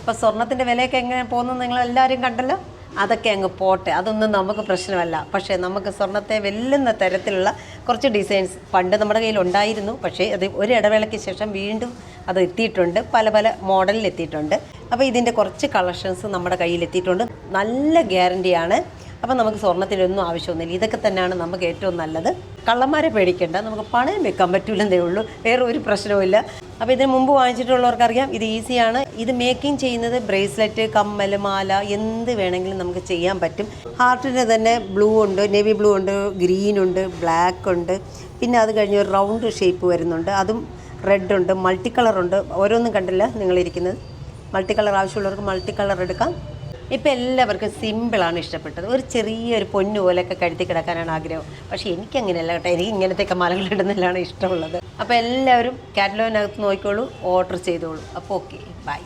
അപ്പോൾ സ്വർണത്തിൻ്റെ വിലയൊക്കെ എങ്ങനെ പോകുന്നത് നിങ്ങളെല്ലാവരും കണ്ടല്ലോ. അതൊക്കെ അങ്ങ് പോട്ടെ, അതൊന്നും നമുക്ക് പ്രശ്നമല്ല. പക്ഷേ നമുക്ക് സ്വർണത്തെ വെല്ലുന്ന തരത്തിലുള്ള കുറച്ച് ഡിസൈൻസ് പണ്ട് നമ്മുടെ കയ്യിൽ ഉണ്ടായിരുന്നു. പക്ഷേ അത് ഒരു ഇടവേളയ്ക്ക് ശേഷം വീണ്ടും അത് എത്തിയിട്ടുണ്ട്, പല പല മോഡലിൽ എത്തിയിട്ടുണ്ട്. അപ്പോൾ ഇതിൻ്റെ കുറച്ച് കളക്ഷൻസ് നമ്മുടെ കയ്യിൽ എത്തിയിട്ടുണ്ട്. നല്ല ഗ്യാരണ്ടിയാണ്. അപ്പോൾ നമുക്ക് സ്വർണ്ണത്തിനൊന്നും ആവശ്യമൊന്നുമില്ല. ഇതൊക്കെ തന്നെയാണ് നമുക്ക് ഏറ്റവും നല്ലത്. കള്ളന്മാരെ പേടിക്കേണ്ട, നമുക്ക് പണയം വെക്കാൻ പറ്റില്ലെന്നേ ഉള്ളൂ, വേറെ ഒരു പ്രശ്നവുമില്ല. അപ്പോൾ ഇതിന് മുമ്പ് വാങ്ങിച്ചിട്ടുള്ളവർക്കറിയാം ഇത് ഈസിയാണ്. ഇത് മേക്കിംഗ് ചെയ്യുന്നത് ബ്രേസ്ലെറ്റ്, കമ്മൽ, മാല എന്ത് വേണമെങ്കിലും നമുക്ക് ചെയ്യാൻ പറ്റും. ഹാർട്ടിന് തന്നെ ബ്ലൂ ഉണ്ട്, നേവി ബ്ലൂ ഉണ്ട്, ഗ്രീൻ ഉണ്ട്, ബ്ലാക്ക് ഉണ്ട്. പിന്നെ അത് കഴിഞ്ഞ് ഒരു റൗണ്ട് ഷേപ്പ് വരുന്നുണ്ട്, അതും റെഡ് ഉണ്ട്, മൾട്ടി കളറുണ്ട്. ഓരോന്നും കണ്ടില്ല നിങ്ങളിരിക്കുന്നത്. മൾട്ടി കളർ ആവശ്യമുള്ളവർക്ക് മൾട്ടി കളർ എടുക്കാം. ഇപ്പം എല്ലാവർക്കും സിമ്പിളാണ് ഇഷ്ടപ്പെട്ടത്. ഒരു ചെറിയൊരു പൊന്നു പോലെയൊക്കെ കഴുത്തി കിടക്കാനാണ് ആഗ്രഹം. പക്ഷേ എനിക്കങ്ങനെയല്ല കേട്ടോ, എനിക്ക് ഇങ്ങനത്തെയൊക്കെ മാലകളിടുന്നതിലാണ് ഇഷ്ടമുള്ളത്. അപ്പോൾ എല്ലാവരും കാറ്റലോഗിനകത്ത് നോക്കിക്കോളൂ, ഓർഡർ ചെയ്തോളൂ. അപ്പോൾ ഓക്കെ, ബൈ.